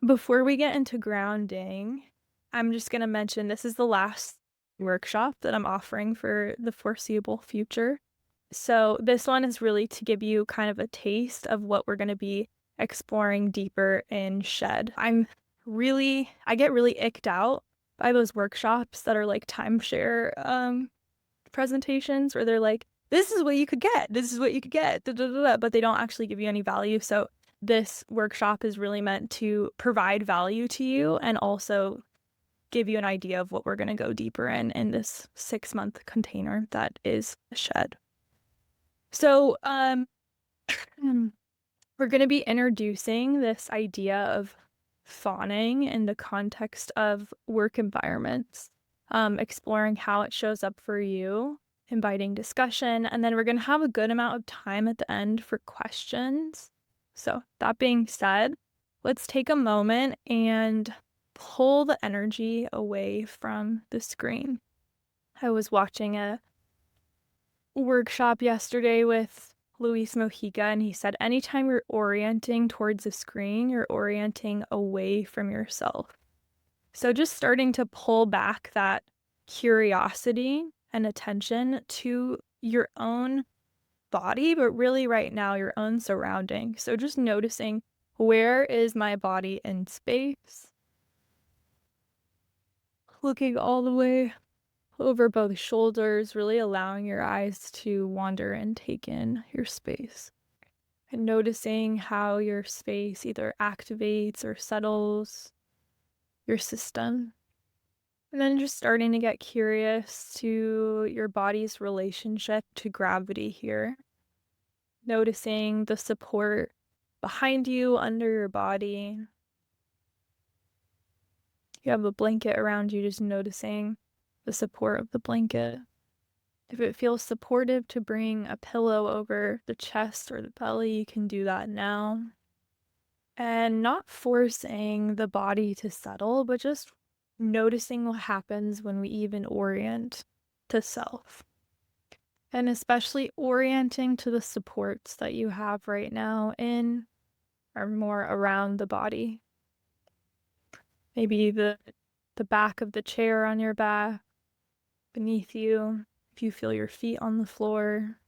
Before we get into grounding, I'm just going to mention this is the last workshop that I'm offering for the foreseeable future. So, this one is really to give you kind of a taste of what we're going to be exploring deeper in Shed. I get really icked out by those workshops that are like timeshare presentations where they're like, this is what you could get, this is what you could get, da, da, da, da, but they don't actually give you any value. So, this workshop is really meant to provide value to you and also give you an idea of what we're going to go deeper in this 6-month container that is Shed. So, we're going to be introducing this idea of fawning in the context of work environments, exploring how it shows up for you, inviting discussion, and then we're going to have a good amount of time at the end for questions. So, that being said, let's take a moment and pull the energy away from the screen. I was watching a workshop yesterday with Luis Mojica, and he said anytime you're orienting towards a screen, you're orienting away from yourself. So just starting to pull back that curiosity and attention to your own body, but really right now, your own surrounding. So just noticing, where is my body in space? Looking all the way over both shoulders, really allowing your eyes to wander and take in your space. And noticing how your space either activates or settles your system. And then just starting to get curious to your body's relationship to gravity here. Noticing the support behind you, under your body. You have a blanket around you, just noticing the support of the blanket. If it feels supportive to bring a pillow over the chest or the belly, you can do that now. And not forcing the body to settle, but just noticing what happens when we even orient to self. And especially orienting to the supports that you have right now in or more around the body. Maybe the back of the chair on your back, beneath you, if you feel your feet on the floor.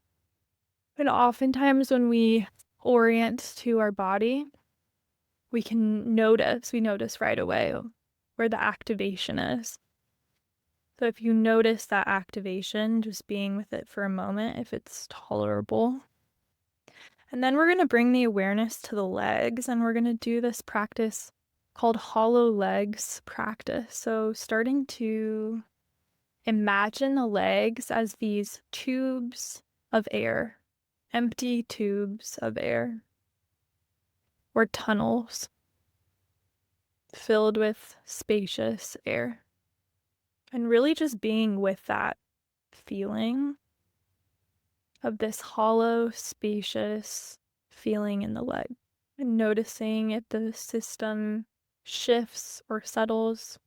And oftentimes when we orient to our body, we notice right away where the activation is. So if you notice that activation, just being with it for a moment, if it's tolerable. And then we're going to bring the awareness to the legs, and we're going to do this practice called hollow legs practice. So starting to imagine the legs as these tubes of air, empty tubes of air, or tunnels filled with spacious air. And really just being with that feeling of this hollow, spacious feeling in the leg. And noticing if the system shifts or settles,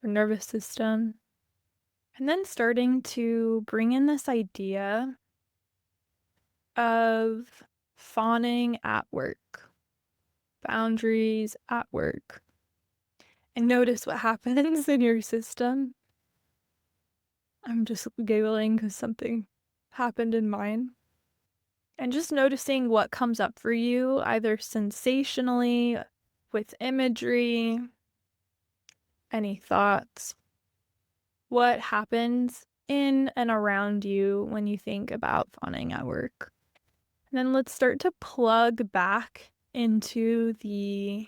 or nervous system. And then starting to bring in this idea of fawning at work, boundaries at work. And notice what happens in your system. I'm just giggling because something happened in mine. And just noticing what comes up for you, either sensationally, with imagery, any thoughts. What happens in and around you when you think about fawning at work. And then let's start to plug back into the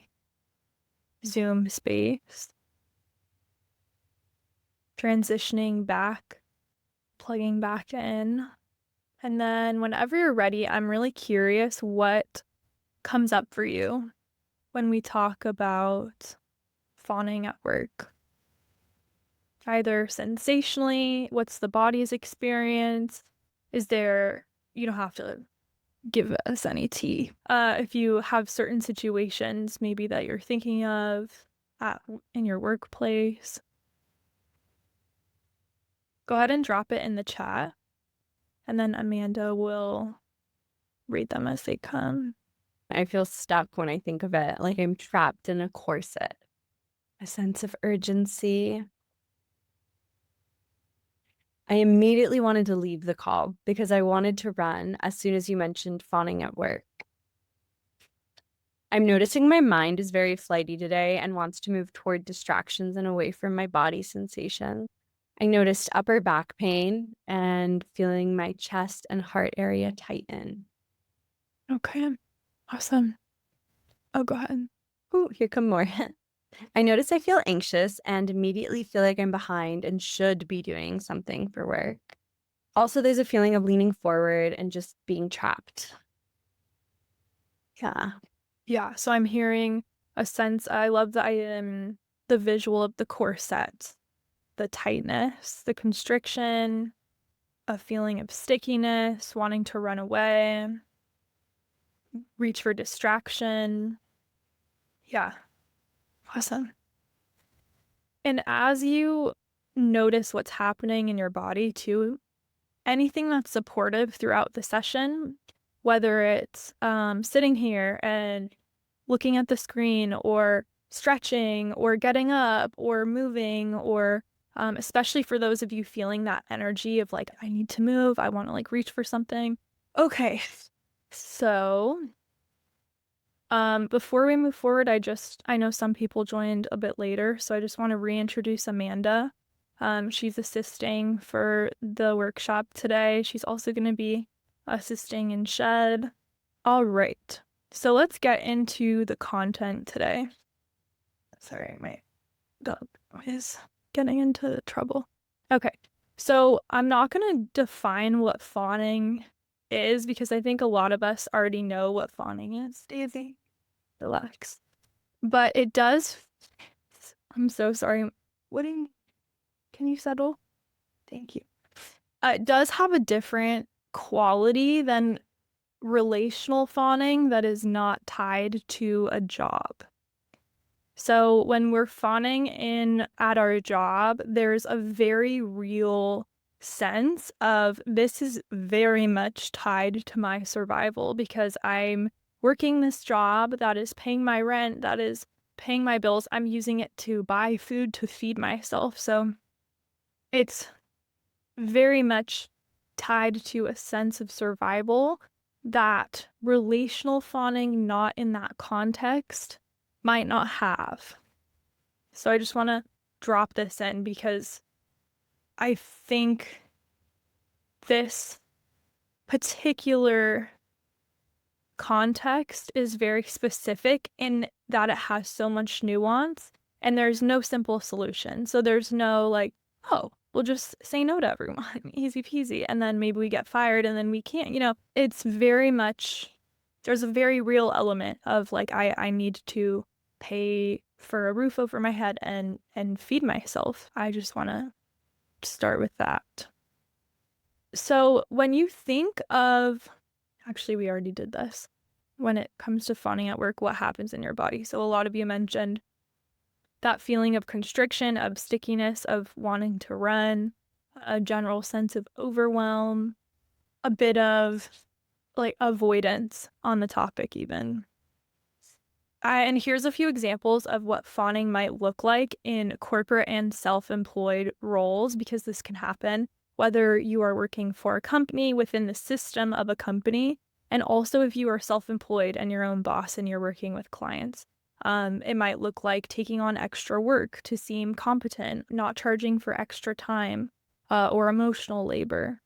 Zoom space. Transitioning back, plugging back in. And then whenever you're ready, I'm really curious what comes up for you when we talk about fawning at work. Either sensationally, what's the body's experience? You don't have to give us any tea. If you have certain situations maybe that you're thinking of in your workplace, go ahead and drop it in the chat, and then Amanda will read them as they come. I feel stuck when I think of it, like I'm trapped in a corset. A sense of urgency. I immediately wanted to leave the call because I wanted to run as soon as you mentioned fawning at work. I'm noticing my mind is very flighty today and wants to move toward distractions and away from my body sensation. I noticed upper back pain and feeling my chest and heart area tighten. Okay. Awesome. Oh, go ahead. Ooh, here come more. I notice I feel anxious and immediately feel like I'm behind and should be doing something for work. Also, there's a feeling of leaning forward and just being trapped. Yeah. Yeah, so I'm hearing a sense. I love the visual of the corset, the tightness, the constriction, a feeling of stickiness, wanting to run away, reach for distraction. Yeah, awesome. And as you notice what's happening in your body too, anything that's supportive throughout the session, whether it's sitting here and looking at the screen or stretching or getting up or moving or especially for those of you feeling that energy of like, I need to move, I want to like reach for something. Okay. So, before we move forward, I know some people joined a bit later, so I just want to reintroduce Amanda. She's assisting for the workshop today. She's also going to be assisting in Shed. All right. So let's get into the content today. Sorry, my dog is getting into trouble. Okay. So I'm not going to define what fawning is because I think a lot of us already know what fawning is. Daisy, relax. But it does. I'm so sorry. What do you, can you settle? Thank you. It does have a different quality than relational fawning that is not tied to a job. So when we're fawning in at our job, there's a very real sense of this is very much tied to my survival because I'm working this job that is paying my rent, that is paying my bills. I'm using it to buy food to feed myself. So it's very much tied to a sense of survival that relational fawning, not in that context, might not have. So I just want to drop this in because I think this particular context is very specific in that it has so much nuance and there's no simple solution. So there's no like, oh, we'll just say no to everyone, easy peasy. And then maybe we get fired and then we can't, it's very much, there's a very real element of like, I need to pay for a roof over my head and feed myself. I just want to start with that. So when you think of, actually, we already did this. When it comes to fawning at work, what happens in your body? So a lot of you mentioned that feeling of constriction, of stickiness, of wanting to run, a general sense of overwhelm, a bit of like avoidance on the topic even. And here's a few examples of what fawning might look like in corporate and self-employed roles, because this can happen whether you are working for a company within the system of a company, and also if you are self-employed and your own boss and you're working with clients. It might look like taking on extra work to seem competent, not charging for extra time, or emotional labor.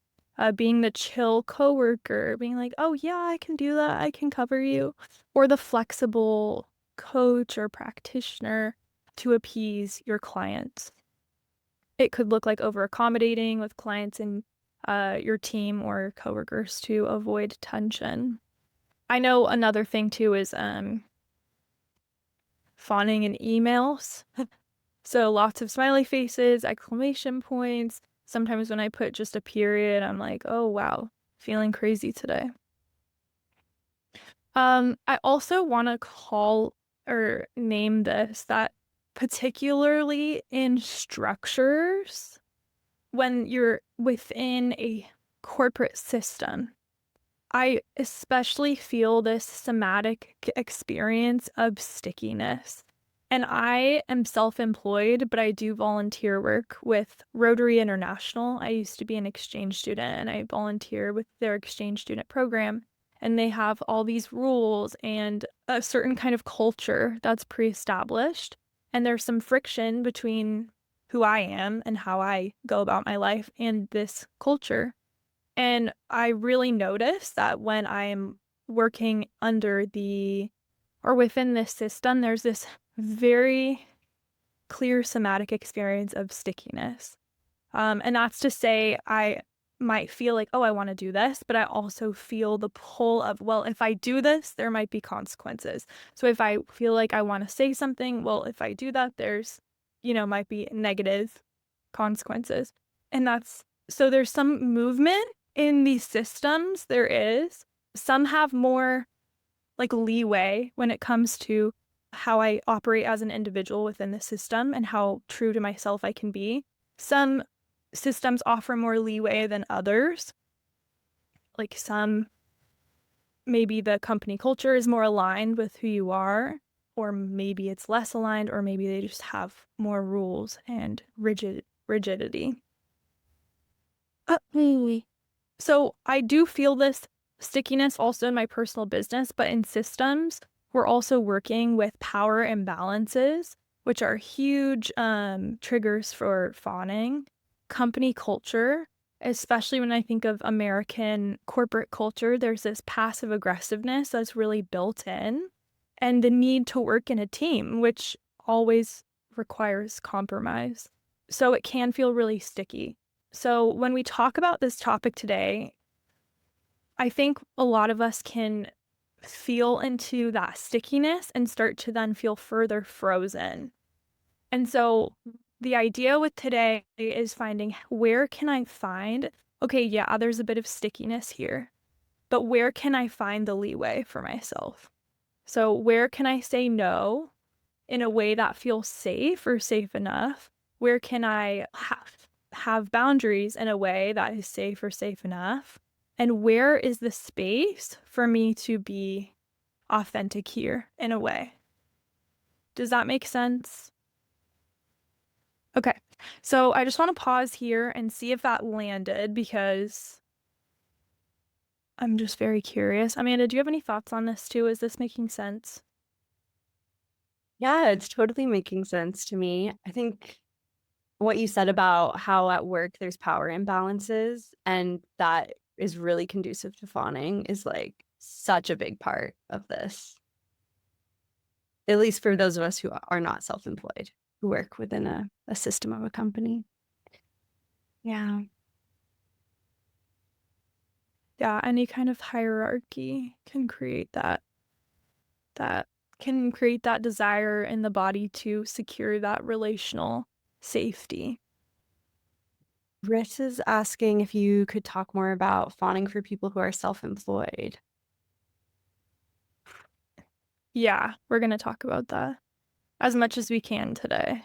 Being the chill coworker, being like, oh yeah, I can do that, I can cover you, or the flexible coach or practitioner to appease your clients. It could look like over accommodating with clients and your team or coworkers to avoid tension. I know another thing too is fawning in emails. So lots of smiley faces, exclamation points. Sometimes when I put just a period, I'm like, oh wow, feeling crazy today. I also want to call or name this that particularly in structures, when you're within a corporate system, I especially feel this somatic experience of stickiness. And I am self-employed, but I do volunteer work with Rotary International. I used to be an exchange student and I volunteer with their exchange student program. And they have all these rules and a certain kind of culture that's pre-established. And there's some friction between who I am and how I go about my life and this culture. And I really notice that when I'm working under the or within this system, there's this very clear somatic experience of stickiness. And that's to say, I might feel like, oh, I want to do this, but I also feel the pull of, well, if I do this, there might be consequences. So if I feel like I want to say something, well, if I do that, there's, might be negative consequences. And that's so there's some movement in these systems. There is. Some have more like leeway when it comes to how I operate as an individual within the system and how true to myself I can be. Some systems offer more leeway than others. Like some, maybe the company culture is more aligned with who you are, or maybe it's less aligned, or maybe they just have more rules and rigidity. Really? So I do feel this stickiness also in my personal business, but in systems, we're also working with power imbalances, which are huge triggers for fawning, company culture, especially when I think of American corporate culture, there's this passive aggressiveness that's really built in, and the need to work in a team, which always requires compromise. So it can feel really sticky. So when we talk about this topic today, I think a lot of us can feel into that stickiness and start to then feel further frozen. And so the idea with today is finding where can I find, okay, yeah, there's a bit of stickiness here, but where can I find the leeway for myself? So where can I say no in a way that feels safe or safe enough? Where can I have boundaries in a way that is safe or safe enough? And where is the space for me to be authentic here in a way? Does that make sense? Okay. So I just want to pause here and see if that landed because I'm just very curious. Amanda, do you have any thoughts on this too? Is this making sense? Yeah, it's totally making sense to me. I think what you said about how at work there's power imbalances and that is really conducive to fawning is like such a big part of this. At least for those of us who are not self-employed, who work within a system of a company. Yeah. Yeah, any kind of hierarchy can create that can create that desire in the body to secure that relational safety. Rich is asking if you could talk more about fawning for people who are self-employed. Yeah, we're going to talk about that as much as we can today.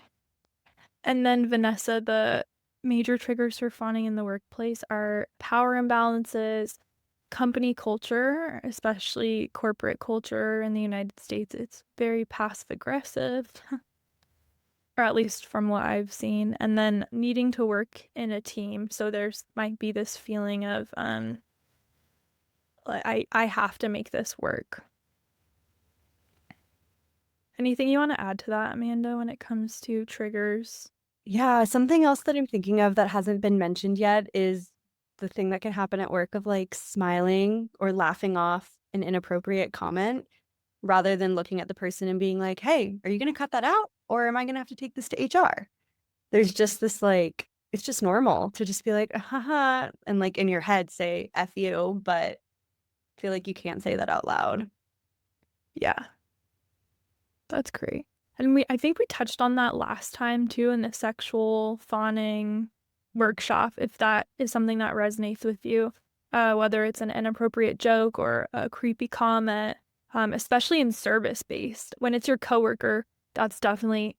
And then Vanessa, the major triggers for fawning in the workplace are power imbalances, company culture, especially corporate culture in the United States. It's very passive aggressive, or at least from what I've seen. And then needing to work in a team. So there's might be this feeling of like I have to make this work. Anything you want to add to that, Amanda, when it comes to triggers? Yeah, something else that I'm thinking of that hasn't been mentioned yet is the thing that can happen at work of like smiling or laughing off an inappropriate comment rather than looking at the person and being like, hey, are you going to cut that out? Or am I going to have to take this to HR? There's just this like, it's just normal to just be like, haha, and like in your head say F you, but feel like you can't say that out loud. Yeah, that's great. And I think we touched on that last time too in the sexual fawning workshop, if that is something that resonates with you, whether it's an inappropriate joke or a creepy comment, especially in service-based. When it's your coworker, that's definitely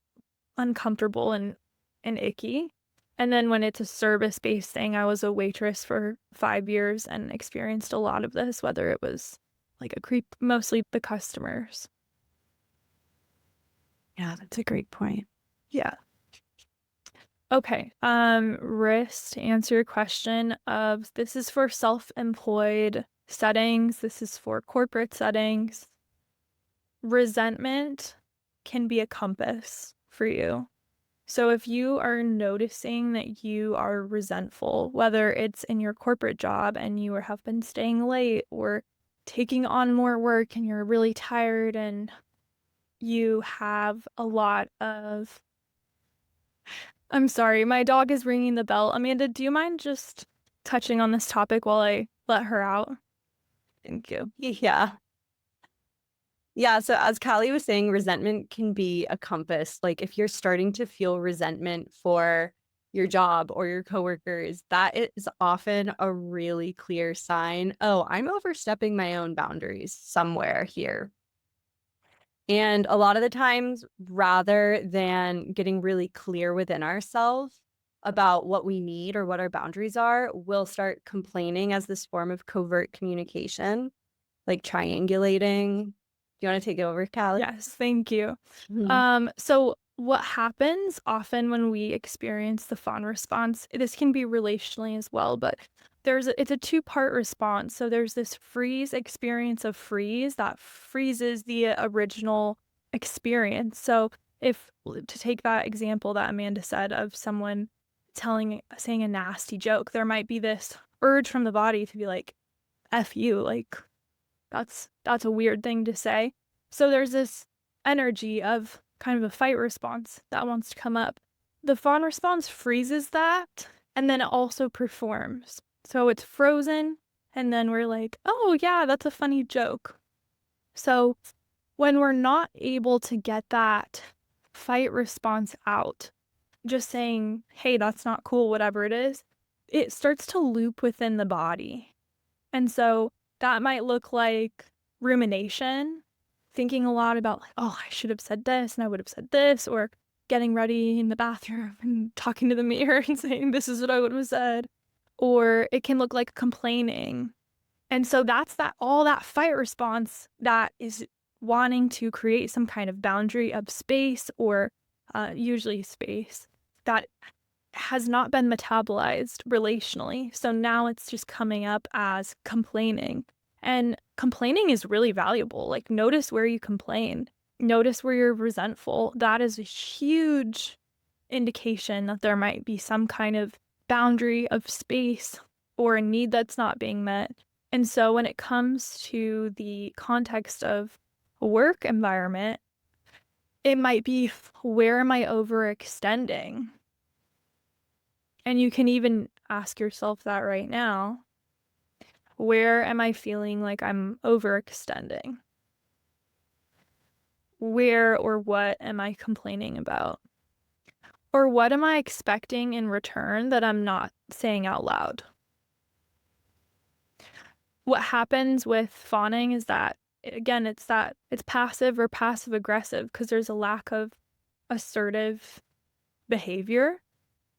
uncomfortable and icky. And then when it's a service-based thing, I was a waitress for 5 years and experienced a lot of this, whether it was like a creep, mostly the customers. Yeah, that's a great point. Yeah. Okay. Risk, to answer your question of this is for self-employed settings, this is for corporate settings. Resentment can be a compass for you. So if you are noticing that you are resentful, whether it's in your corporate job and you have been staying late or taking on more work and you're really tired and you have a lot of I'm sorry, my dog is ringing the bell. Amanda, do you mind just touching on this topic while I let her out? Thank you. Yeah. Yeah, so as Callie was saying, resentment can be a compass. Like if you're starting to feel resentment for your job or your coworkers, that is often a really clear sign. Oh, I'm overstepping my own boundaries somewhere here. And a lot of the times, rather than getting really clear within ourselves about what we need or what our boundaries are, we'll start complaining as this form of covert communication, like triangulating. Do you want to take it over, Callie? Yes, thank you. Mhm. So what happens often when we experience the fawn response, this can be relationally as well, but it's a two-part response. So there's this freeze experience of freeze that freezes the original experience. So if to take that example that Amanda said of someone saying a nasty joke, there might be this urge from the body to be like, F you, like that's a weird thing to say. So there's this energy of kind of a fight response that wants to come up. The fawn response freezes that and then it also performs. So it's frozen and then we're like, "Oh yeah, that's a funny joke." So when we're not able to get that fight response out, just saying, "Hey, that's not cool," whatever it starts to loop within the body. And so that might look like rumination, thinking a lot about, like, oh, I should have said this and I would have said this, or getting ready in the bathroom and talking to the mirror and saying, this is what I would have said. Or it can look like complaining. And so that's all that fight response that is wanting to create some kind of boundary of space or usually space that has not been metabolized relationally. So now it's just coming up as complaining. And complaining is really valuable. Like, notice where you complain, notice where you're resentful. That is a huge indication that there might be some kind of boundary of space or a need that's not being met. And so when it comes to the context of a work environment, it might be, where am I overextending? And you can even ask yourself that right now. Where am I feeling like I'm overextending? Where or what am I complaining about? Or what am I expecting in return that I'm not saying out loud? What happens with fawning is that, again, it's passive or passive aggressive because there's a lack of assertive behavior.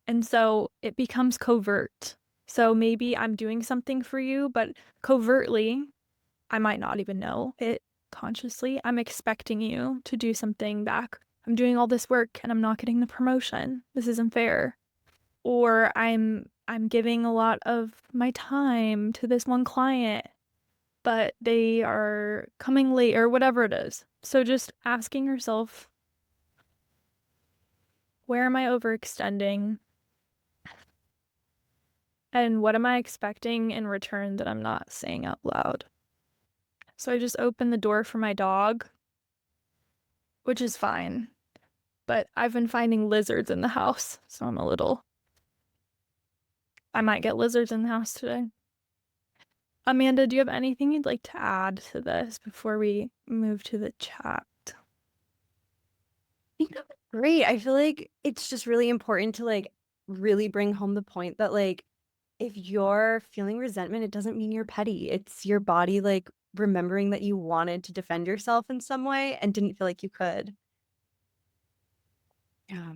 And so it becomes covert. So maybe I'm doing something for you, but covertly, I might not even know it consciously. I'm expecting you to do something back. I'm doing all this work and I'm not getting the promotion. This isn't fair. Or I'm giving a lot of my time to this one client, but they are coming late or whatever it is. So just asking yourself, where am I overextending? And what am I expecting in return that I'm not saying out loud? So I just opened the door for my dog, which is fine. But I've been finding lizards in the house, so I might get lizards in the house today. Amanda, do you have anything you'd like to add to this before we move to the chat? Think that was great. I feel like it's just really important to like really bring home the point that like if you're feeling resentment, it doesn't mean you're petty. It's your body like remembering that you wanted to defend yourself in some way and didn't feel like you could. Yeah.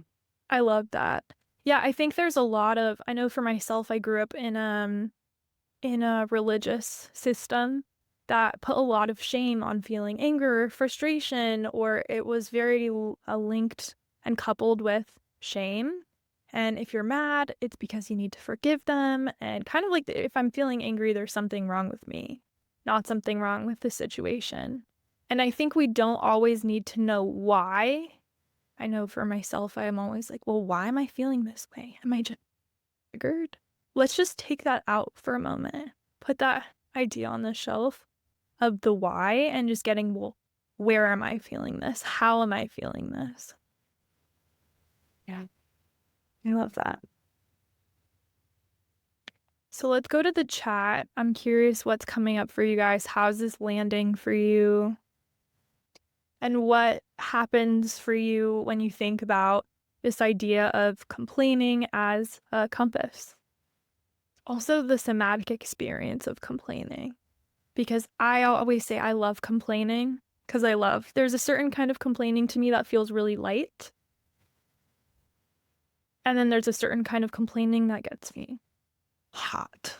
I love that. Yeah, I think there's a lot of I know for myself, I grew up in a religious system that put a lot of shame on feeling anger or frustration, or it was very linked and coupled with shame. And if you're mad, it's because you need to forgive them. And kind of like if I'm feeling angry, there's something wrong with me, not something wrong with the situation. And I think we don't always need to know why. I know for myself, I am always like, well, why am I feeling this way? Am I just triggered? Let's just take that out for a moment. Put that idea on the shelf of the why and just getting, well, where am I feeling this? How am I feeling this? Yeah, I love that. So let's go to the chat. I'm curious what's coming up for you guys. How's this landing for you? And what happens for you when you think about this idea of complaining as a compass? Also, the somatic experience of complaining. Because I always say I love complaining because there's a certain kind of complaining to me that feels really light. And then there's a certain kind of complaining that gets me hot.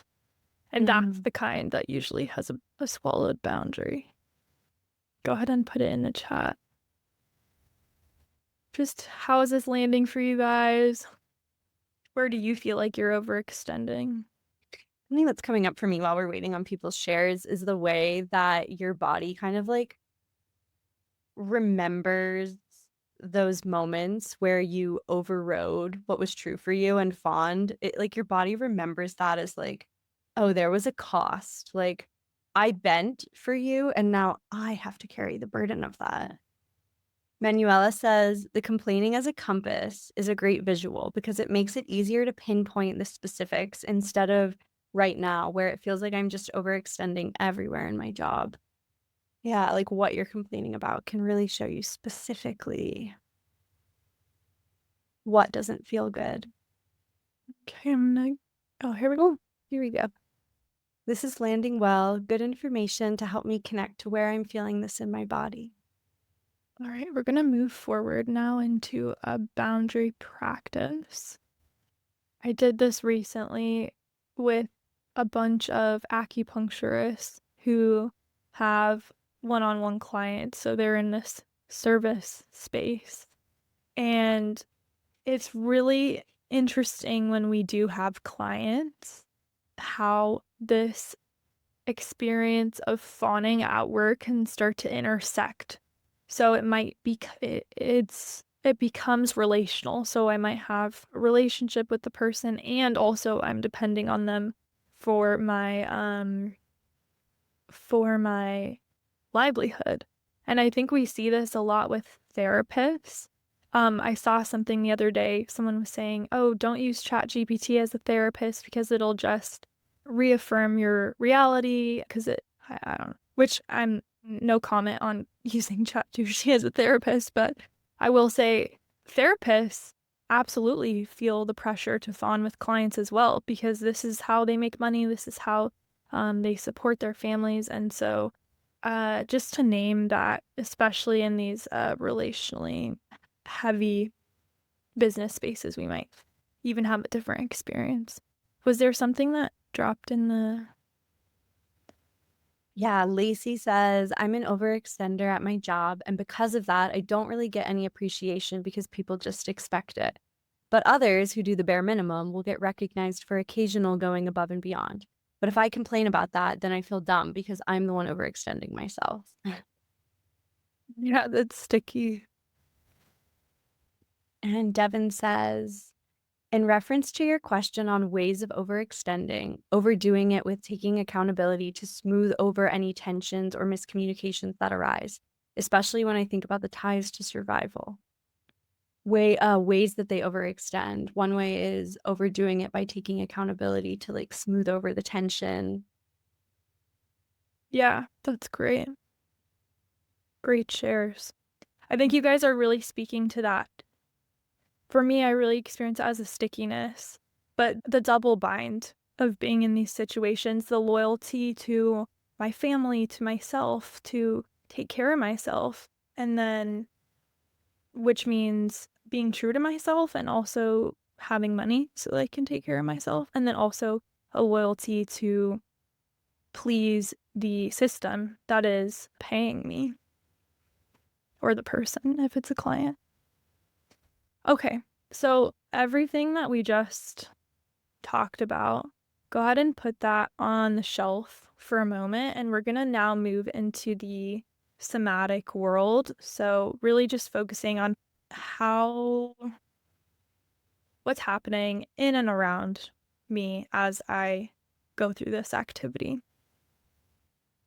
And that's Mhm. the kind that usually has a swallowed boundary. Go ahead and put it in the chat. Just how is this landing for you guys? Where do you feel like you're overextending? Something that's coming up for me while we're waiting on people's shares is the way that your body kind of like remembers those moments where you overrode what was true for you and fawned. It like your body remembers that as like, oh, there was a cost. Like I bent for you and now I have to carry the burden of that. Manuela says the complaining as a compass is a great visual because it makes it easier to pinpoint the specifics instead of right now where it feels like I'm just overextending everywhere in my job. Yeah, like what you're complaining about can really show you specifically what doesn't feel good. Okay, oh, here we go. Oh, here we go. This is landing well. Good information to help me connect to where I'm feeling this in my body. All right, we're going to move forward now into a boundary practice. I did this recently with a bunch of acupuncturists who have one-on-one clients, so they're in this service space. And it's really interesting when we do have clients how this experience of fawning at work can start to intersect. So it might be it becomes relational. So I might have a relationship with the person and also I'm depending on them for my livelihood. And I think we see this a lot with therapists. I saw something the other day. Someone was saying, "Oh, don't use ChatGPT as a therapist because it'll just reaffirm your reality." Because I don't know. Which I'm no comment on using ChatGPT as a therapist, but I will say therapists absolutely feel the pressure to fawn with clients as well because this is how they make money. This is how they support their families, and so just to name that, especially in these relationally heavy business spaces, we might even have a different experience. Was there something that dropped in the Yeah, Lacey says, I'm an overextender at my job, and because of that, I don't really get any appreciation because people just expect it. But others who do the bare minimum will get recognized for occasional going above and beyond. But if I complain about that, then I feel dumb because I'm the one overextending myself. yeah, that's sticky. And Devin says, in reference to your question on ways of overextending, overdoing it with taking accountability to smooth over any tensions or miscommunications that arise, especially when I think about the ties to survival. Ways that they overextend. One way is overdoing it by taking accountability to like smooth over the tension. Yeah, that's great. Great shares. I think you guys are really speaking to that. For me, I really experience it as a stickiness, but the double bind of being in these situations, the loyalty to my family, to myself, to take care of myself, and then which means being true to myself and also having money so that I can take care of myself, and then also a loyalty to please the system that is paying me or the person if it's a client. Okay, so everything that we just talked about, go ahead and put that on the shelf for a moment, and we're going to now move into the somatic world. So, really just focusing on how what's happening in and around me as I go through this activity.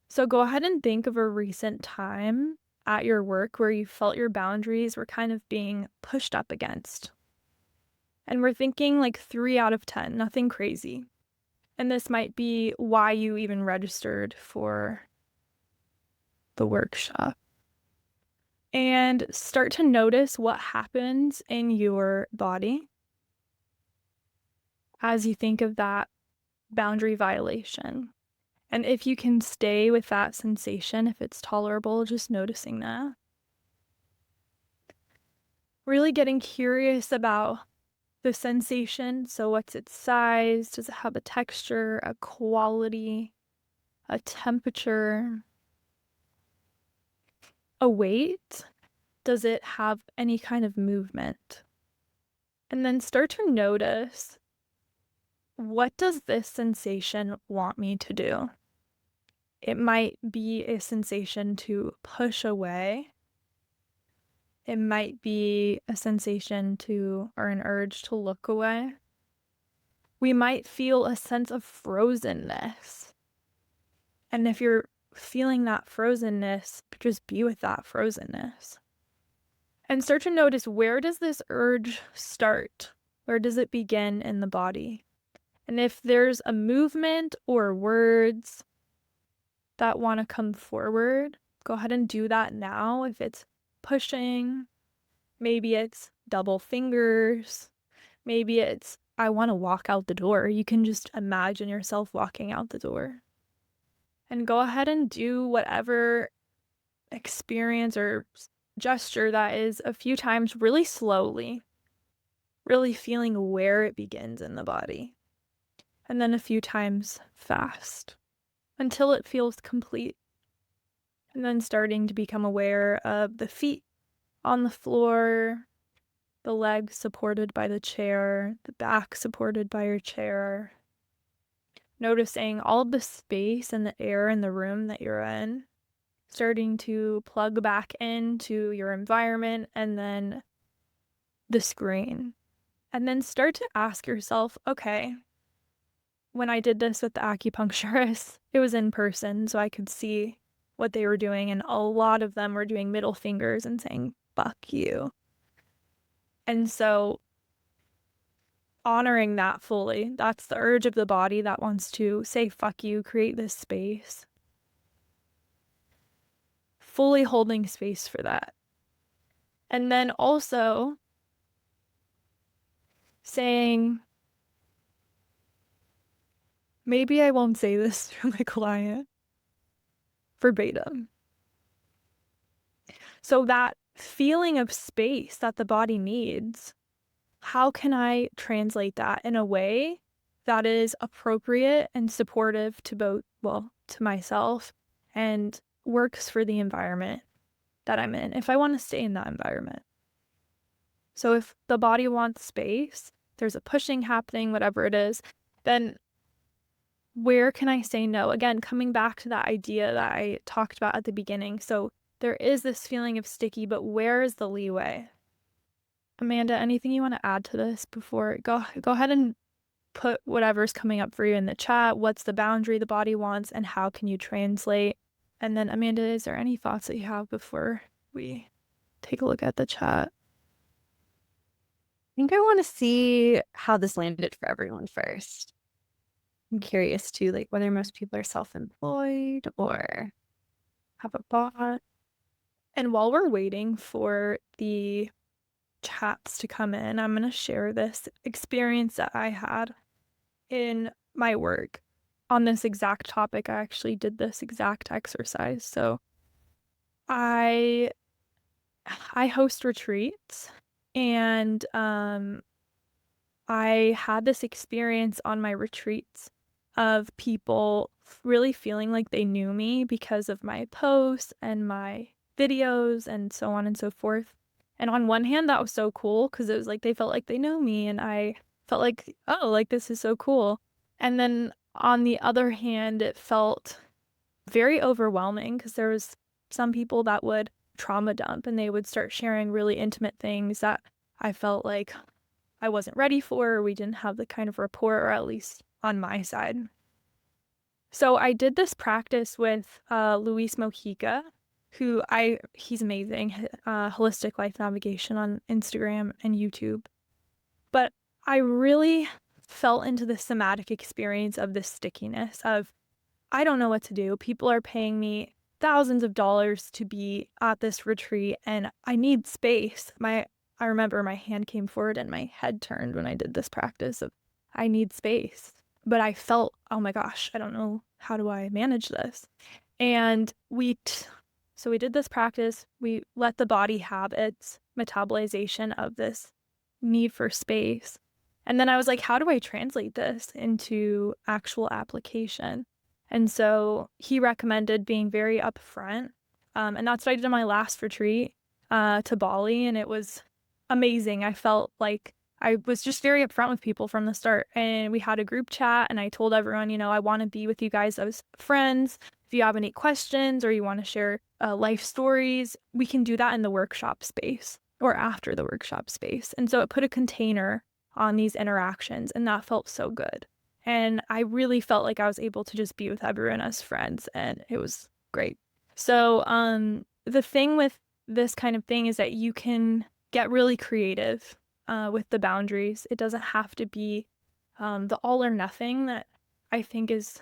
So, go ahead and think of a recent time at your work where you felt your boundaries were kind of being pushed up against. And we're thinking like 3 out of 10, nothing crazy. And this might be why you even registered for the workshop. And start to notice what happens in your body as you think of that boundary violation. And if you can stay with that sensation, if it's tolerable, just noticing that. Really getting curious about the sensation. So, what's its size? Does it have a texture, a quality, a temperature, a weight? Does it have any kind of movement? And then start to notice, what does this sensation want me to do? It might be a sensation to push away. It might be a sensation to, or an urge to look away. We might feel a sense of frozenness. And if you're feeling that frozenness, just be with that frozenness. And start to notice, where does this urge start? Where does it begin in the body? And if there's a movement or words that want to come forward, go ahead and do that now. If it's pushing, maybe it's double fingers, maybe it's, I want to walk out the door. You can just imagine yourself walking out the door. And go ahead and do whatever experience or gesture that is a few times really slowly, really feeling where it begins in the body. And then a few times fast until it feels complete. And then starting to become aware of the feet on the floor, the legs supported by the chair, the back supported by your chair. Noticing all of the space and the air in the room that you're in. Starting to plug back into your environment and then the screen. And then start to ask yourself, okay, when I did this with the acupuncturist, it was in person, so I could see what they were doing. And a lot of them were doing middle fingers and saying, fuck you. And so honoring that fully, that's the urge of the body that wants to say, fuck you, create this space. Fully holding space for that. And then also saying, maybe I won't say this to my client verbatim. So that feeling of space that the body needs, how can I translate that in a way that is appropriate and supportive to both, well, to myself and works for the environment that I'm in, if I want to stay in that environment. So if the body wants space, there's a pushing happening, whatever it is, then where can I say no? Again, coming back to that idea that I talked about at the beginning. So there is this feeling of sticky, but where is the leeway? Amanda, anything you want to add to this before? Go ahead and put whatever's coming up for you in the chat. What's the boundary the body wants and how can you translate? And then Amanda, is there any thoughts that you have before we take a look at the chat? I think I want to see how this landed for everyone first. I'm curious too, like whether most people are self-employed or have a bot. And while we're waiting for the chats to come in, I'm going to share this experience that I had in my work on this exact topic. I actually did this exact exercise. So I host retreats, and I had this experience on my retreats of people really feeling like they knew me because of my posts and my videos and so on and so forth. And on one hand, that was so cool because it was like they felt like they know me, and I felt like, oh, like this is so cool. And then on the other hand, it felt very overwhelming because there was some people that would trauma dump and they would start sharing really intimate things that I felt like I wasn't ready for, or we didn't have the kind of rapport, or at least on my side. So I did this practice with Luis Mojica, he's amazing, holistic life navigation on Instagram and YouTube. But I really fell into the somatic experience of this stickiness of I don't know what to do. People are paying me thousands of dollars to be at this retreat and I need space. I remember my hand came forward and my head turned when I did this practice of I need space. But I felt, oh my gosh, I don't know, how do I manage this? And so we did this practice. We let the body have its metabolization of this need for space. And then I was like, how do I translate this into actual application? And so he recommended being very upfront. And that's what I did on my last retreat to Bali. And it was amazing. I felt like I was just very upfront with people from the start. And we had a group chat, and I told everyone, I want to be with you guys as friends. If you have any questions or you want to share life stories, we can do that in the workshop space or after the workshop space. And so it put a container on these interactions, and that felt so good. And I really felt like I was able to just be with everyone as friends, and it was great. So, the thing with this kind of thing is that you can get really creative with the boundaries. It doesn't have to be the all or nothing that I think is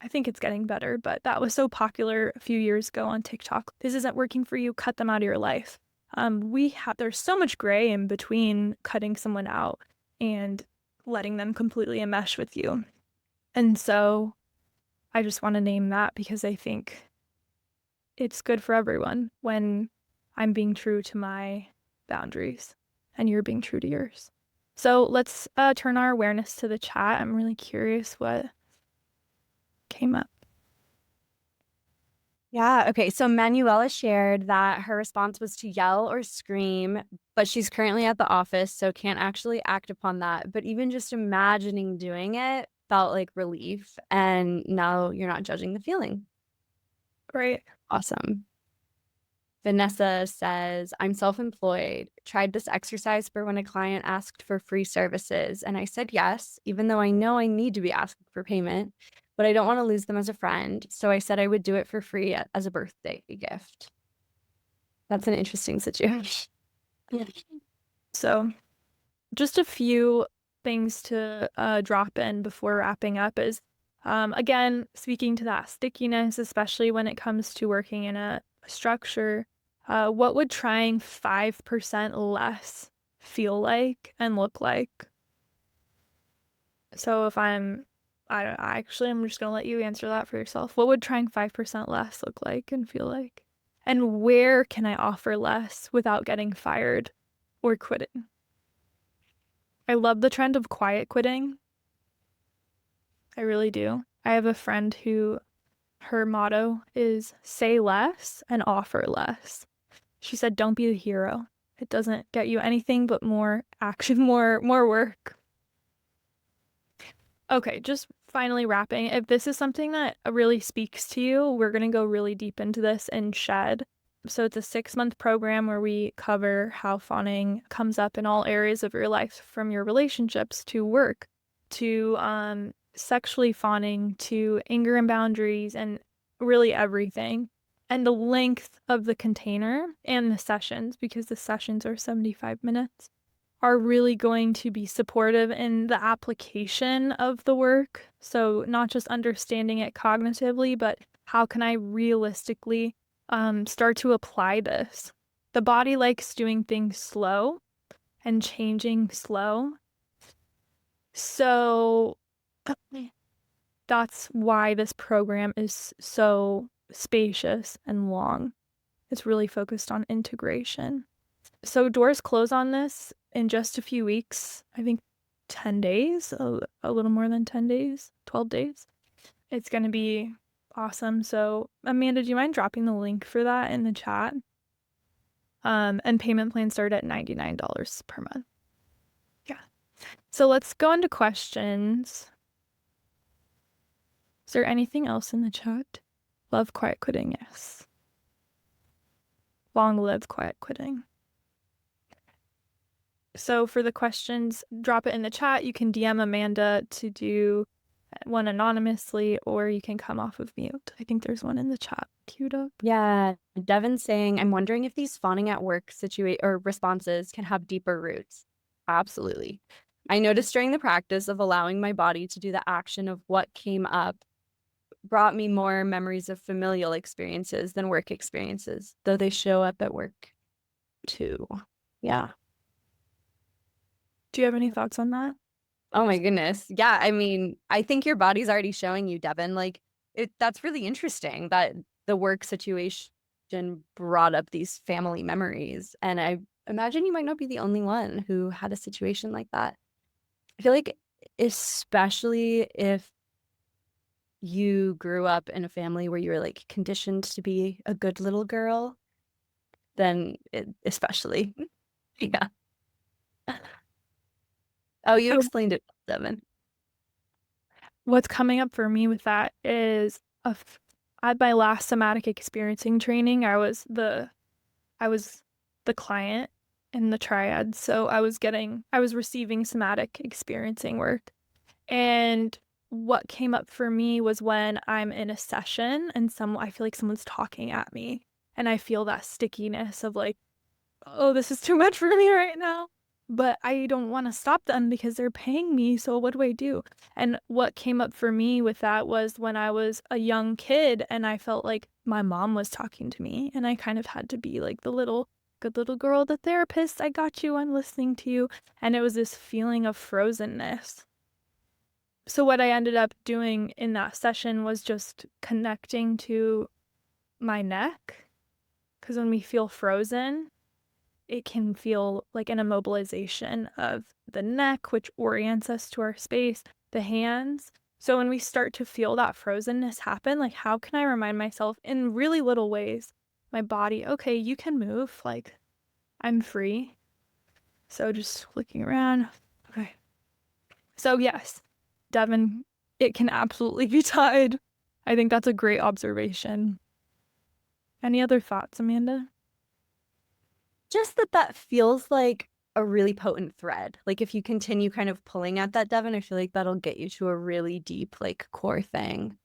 I think it's getting better, but that was so popular a few years ago on TikTok. This isn't working for you, cut them out of your life. There's so much gray in between cutting someone out and letting them completely enmesh with you. And so I just want to name that because I think it's good for everyone when I'm being true to my boundaries and you're being true to yours. So let's turn our awareness to the chat. I'm really curious what came up. Yeah. Okay. So Manuela shared that her response was to yell or scream, but she's currently at the office, so can't actually act upon that. But even just imagining doing it felt like relief. And now you're not judging the feeling. Right. Awesome. Vanessa says, I'm self-employed. Tried this exercise for when a client asked for free services, and I said yes, even though I know I need to be asking for payment, but I don't want to lose them as a friend. So I said I would do it for free as a birthday gift. That's an interesting situation. Yeah. So just a few things to drop in before wrapping up is, again, speaking to that stickiness, especially when it comes to working in a structure, what would trying 5% less feel like and look like? So if I'm just gonna let you answer that for yourself. What would trying 5% less look like and feel like? And where can I offer less without getting fired or quitting? I love the trend of quiet quitting. I really do. I have a friend who her motto is say less and offer less. She said, don't be the hero. It doesn't get you anything but more action, more work. Okay, just finally wrapping. If this is something that really speaks to you, we're going to go really deep into this in Shed. So it's a 6-month program where we cover how fawning comes up in all areas of your life, from your relationships to work to sexually fawning to anger and boundaries and really everything. And the length of the container and the sessions, because the sessions are 75 minutes, are really going to be supportive in the application of the work. So not just understanding it cognitively, but how can I realistically start to apply this? The body likes doing things slow and changing slow. So that's why this program is so spacious and long. It's really focused on integration. So doors close on this in just a few weeks. I think 10 days, a little more than 10 days, 12 days. It's going to be awesome. So, Amanda, do you mind dropping the link for that in the chat? And payment plans start at $99 per month. Yeah. So let's go on to questions. Is there anything else in the chat? Love quiet quitting, yes. Long live quiet quitting. So for the questions, drop it in the chat. You can DM Amanda to do one anonymously, or you can come off of mute. I think there's one in the chat queued up. Yeah, Devin's saying, I'm wondering if these fawning at work responses can have deeper roots. Absolutely. I noticed during the practice of allowing my body to do the action of what came up brought me more memories of familial experiences than work experiences, though they show up at work too. Yeah. Do you have any thoughts on that? Oh my goodness. Yeah, I mean, I think your body's already showing you, Devin. Like that's really interesting that the work situation brought up these family memories. And I imagine you might not be the only one who had a situation like that. I feel like especially if you grew up in a family where you were like conditioned to be a good little girl, then especially. Yeah. Oh, you So explained it, Devin. what's coming up for me with that is at my last somatic experiencing training, I was the client in the triad. So I was receiving somatic experiencing work. And what came up for me was when I'm in a session and I feel like someone's talking at me and I feel that stickiness of like, oh, this is too much for me right now. But I don't want to stop them because they're paying me. So what do I do? And what came up for me with that was when I was a young kid and I felt like my mom was talking to me and I kind of had to be like the little good little girl, the therapist, I got you, I'm listening to you. And it was this feeling of frozenness. So what I ended up doing in that session was just connecting to my neck. Because when we feel frozen, it can feel like an immobilization of the neck, which orients us to our space, the hands. So when we start to feel that frozenness happen, like how can I remind myself in really little ways, my body, okay, you can move, like I'm free. So just looking around. Okay. So yes, Devin, it can absolutely be tied. I think that's a great observation. Any other thoughts, Amanda? Just that feels like a really potent thread. Like if you continue kind of pulling at that, Devin, I feel like that'll get you to a really deep, like core thing.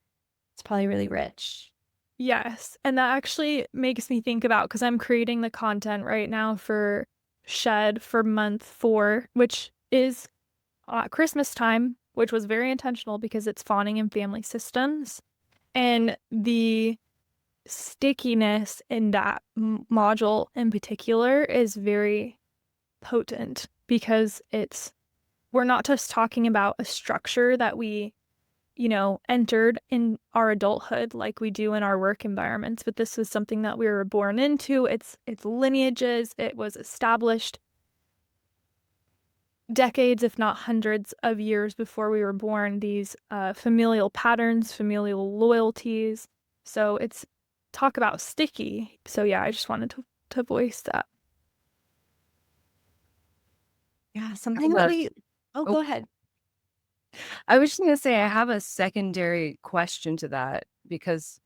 It's probably really rich. Yes. And that actually makes me think about because I'm creating the content right now for Shed for month 4, which is Christmas time, which was very intentional because it's fawning and family systems. And the stickiness in that module in particular is very potent because we're not just talking about a structure that we, entered in our adulthood like we do in our work environments, but this was something that we were born into. It's lineages. It was established decades, if not hundreds of years before we were born, these familial patterns, familial loyalties. So it's talk about sticky. So yeah, I just wanted to voice that. Yeah, something that we Oh, Oh, go ahead. I was just gonna say I have a secondary question to that because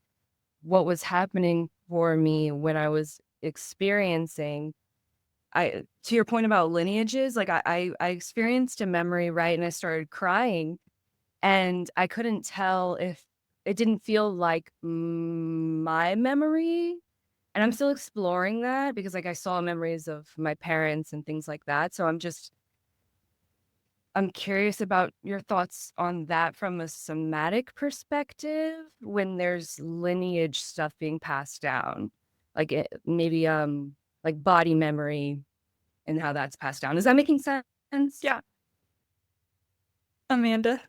what was happening for me when I was experiencing I to your point about lineages, like I experienced a memory, right? And I started crying and I couldn't tell if it didn't feel like my memory. And I'm still exploring that because like I saw memories of my parents and things like that. So I'm curious about your thoughts on that from a somatic perspective when there's lineage stuff being passed down, like maybe like body memory and how that's passed down. Is that making sense? Yeah, Amanda.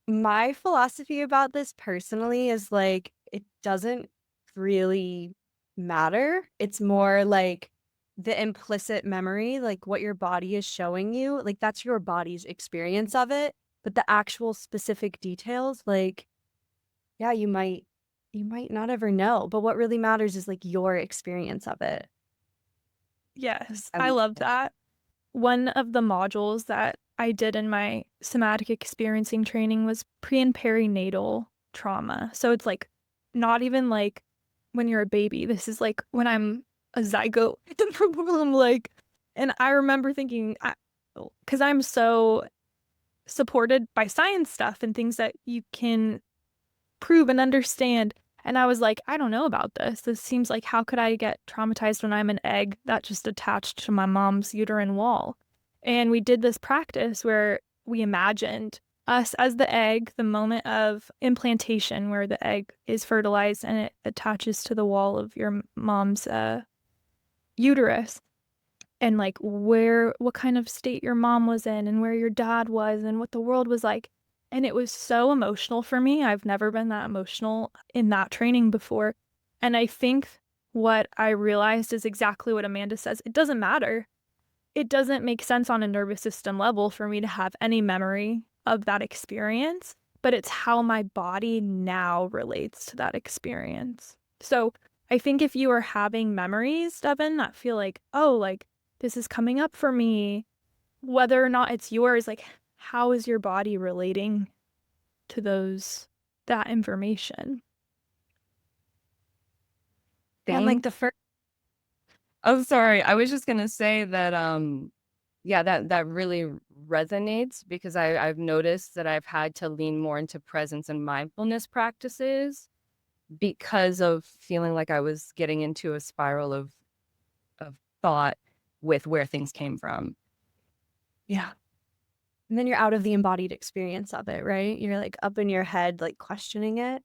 My philosophy about this personally is like it doesn't really matter. It's more like the implicit memory, like what your body is showing you, like that's your body's experience of it. But the actual specific details, like, yeah, you might not ever know. But what really matters is like your experience of it. Yes, I I love love that. that. One of the modules that I did in my somatic experiencing training was pre and perinatal trauma. So it's like not even like when you're a baby. This is like when I'm a zygote. I'm like, and I remember thinking, because I'm so supported by science stuff and things that you can prove and understand. And I was like, I don't know about this. This seems like, how could I get traumatized when I'm an egg that just attached to my mom's uterine wall? And we did this practice where we imagined us as the egg, the moment of implantation, where the egg is fertilized and it attaches to the wall of your mom's uterus. And like what kind of state your mom was in and where your dad was and what the world was like. And it was so emotional for me. I've never been that emotional in that training before. And I think what I realized is exactly what Amanda says. It doesn't matter. It doesn't make sense on a nervous system level for me to have any memory of that experience, but it's how my body now relates to that experience. So I think if you are having memories, Devin, that feel like, oh, like this is coming up for me, whether or not it's yours, like how is your body relating to that information? And like Thank. the first, Oh, sorry. I was just gonna say that yeah, that really resonates because I've noticed that I've had to lean more into presence and mindfulness practices because of feeling like I was getting into a spiral of thought with where things came from. yeah. And then you're out of the embodied experience of it, right? You're like up in your head, like questioning it.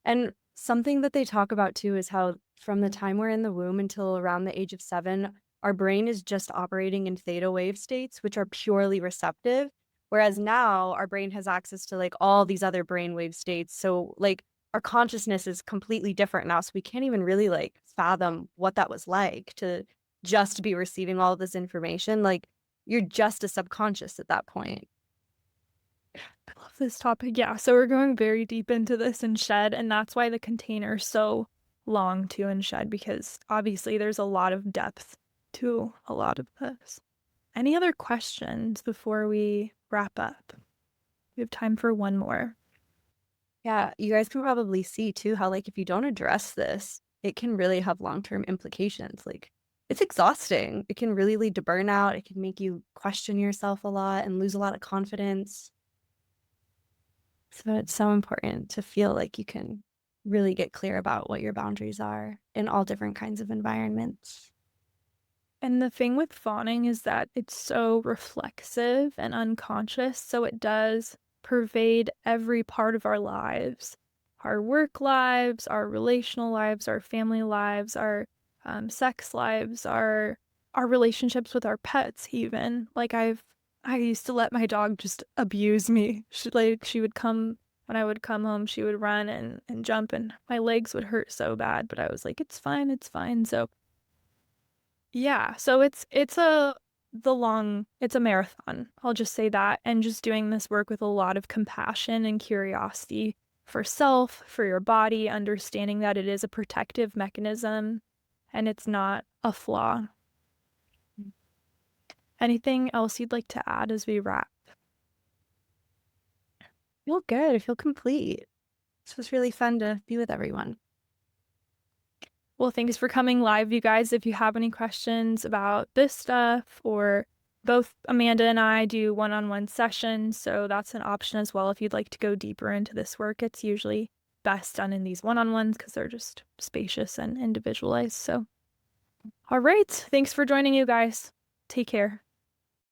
And something that they talk about too is how from the time we're in the womb until around the age of 7, our brain is just operating in theta wave states, which are purely receptive. Whereas now our brain has access to like all these other brainwave states. So like our consciousness is completely different now. So we can't even really like fathom what that was like to just be receiving all of this information. Like you're just a subconscious at that point. I love this topic. Yeah, so we're going very deep into this in Shed, and that's why the container is so long too in Shed, because obviously there's a lot of depth to a lot of this. Any other questions before we wrap up? We have time for one more. Yeah, you guys can probably see too how like if you don't address this, it can really have long-term implications. Like it's exhausting. It can really lead to burnout. It can make you question yourself a lot and lose a lot of confidence. So it's so important to feel like you can really get clear about what your boundaries are in all different kinds of environments. And the thing with fawning is that it's so reflexive and unconscious, so it does pervade every part of our lives, our work lives, our relational lives, our family lives, our sex lives, our relationships with our pets even. Like I used to let my dog just abuse me. She would come when I would come home, she would run and jump and my legs would hurt so bad, but I was like, it's fine, it's fine. So yeah, so it's a marathon. I'll just say that. And just doing this work with a lot of compassion and curiosity for self, for your body, understanding that it is a protective mechanism and it's not a flaw. Anything else you'd like to add as we wrap? I feel good. I feel complete. This was really fun to be with everyone. Well, thanks for coming live, you guys. If you have any questions about this stuff, or both Amanda and I do one-on-one sessions, so that's an option as well. If you'd like to go deeper into this work, it's usually best done in these one-on-ones because they're just spacious and individualized. So, all right. Thanks for joining, you guys. Take care.